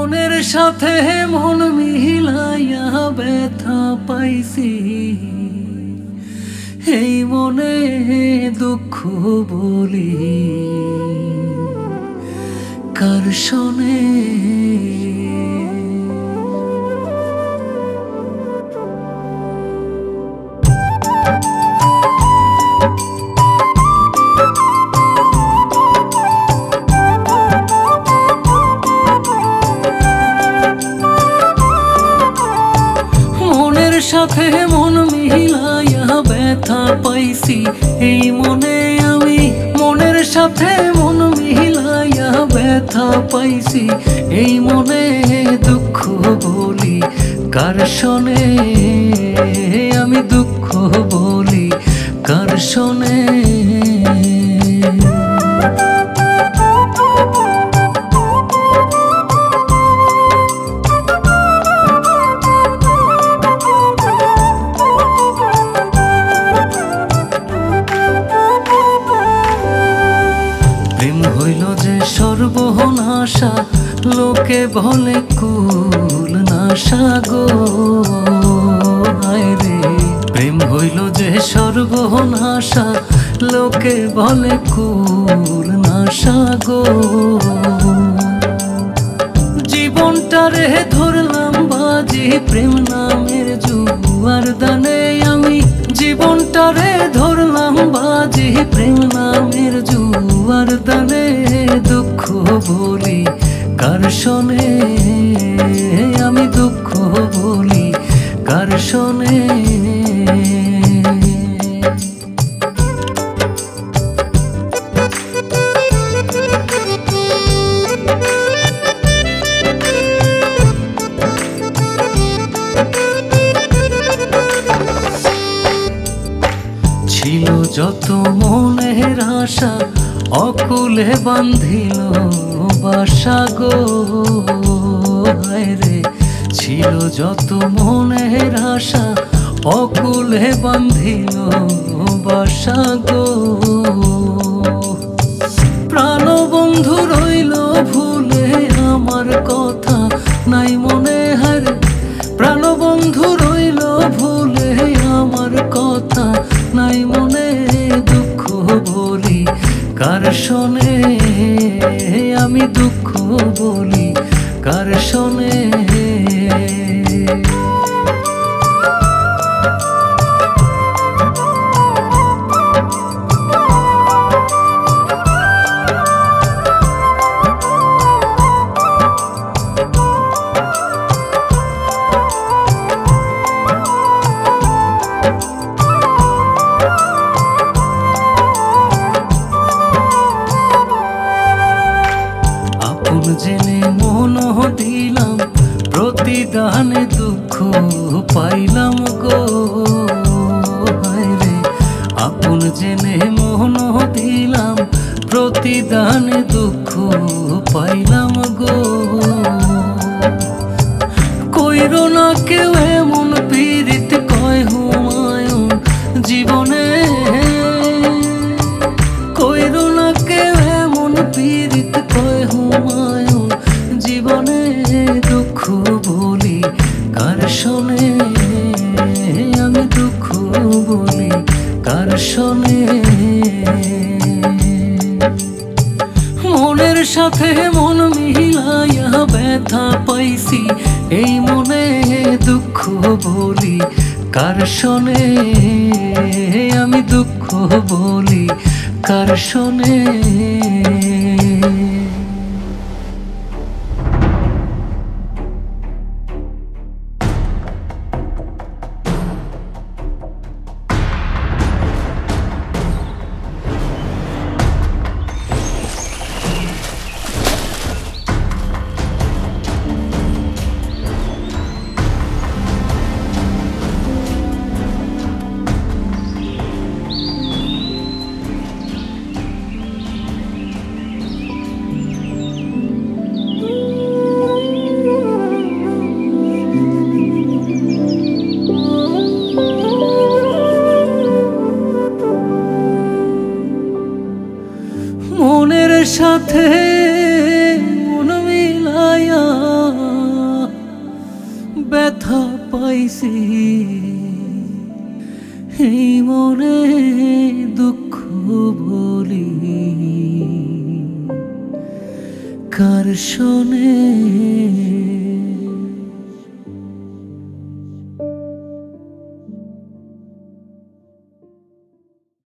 মনের সাথে মন মিলাইয়া ব্যথা পাইছি, এই মনে দুঃখ বলি কার শোনে। সাথে মন মিলাইয়া ব্যথা পাইছি, এই মনে আমি মনের সাথে মন মিলাইয়া ব্যথা পাইছি, এই মনে দুঃখ বলি কার শোনে, আমি দুঃখ বলি কার শোনে। প্রেম হইল যে সর্বনাশা, লোকে বলে কুল নাশা গো, হায় রে। প্রেম হইল যে সর্বনাশা, লোকে বলে কুল নাশা গো। জীবনটারে ধরলাম বাজি প্রেম নামের জুয়ার দানে, আমি জীবনটারে ধরলাম বাজি প্রেম নামের জুয়ার দানে, দুঃখ বলি কার শোনে, আমি দুঃখ বলি কার শোনে। ছিল যত মনের আশা, অকুলে বান্ধিল বাসা গো, হায় রে। ছিল যত মনের আশা, অকুলে বান্ধিল বাসা গো। প্রাণ বন্ধু রইল ভুলে আমার কথা নাই মনে, হায়। প্রাণ বন্ধু রইল ভুলে আমার কথা নাই মনে, দুঃখ বলি কার শোনে, আমি দুঃখ বলি কার শোনে। জেনে মন দিলাম প্রতিদানে দুঃখ পাইলাম গো, হায় রে। আপন জেনে মন দিলাম প্রতিদানে দুঃখ পাইলাম গো। কইরো না কেউ এমন পীড়িত কয় হুমায়ুন জীবনে, কইরো না কেউ এমন পীড়িত কয় হুমায়ুন জীবনে, দুঃখ বলি কার শোনে, আমি দুঃখ বলি কার শোনে। মনের সাথে মন মিলাইয়া ব্যথা পাইছি, এই মনে দুঃখ বলি কার শোনে, আমি দুঃখ বলি কার শোনে। সাথে মন মিলায়া ব্যথা পাইছি, এই মনে দুঃখ বলি কার শোনে।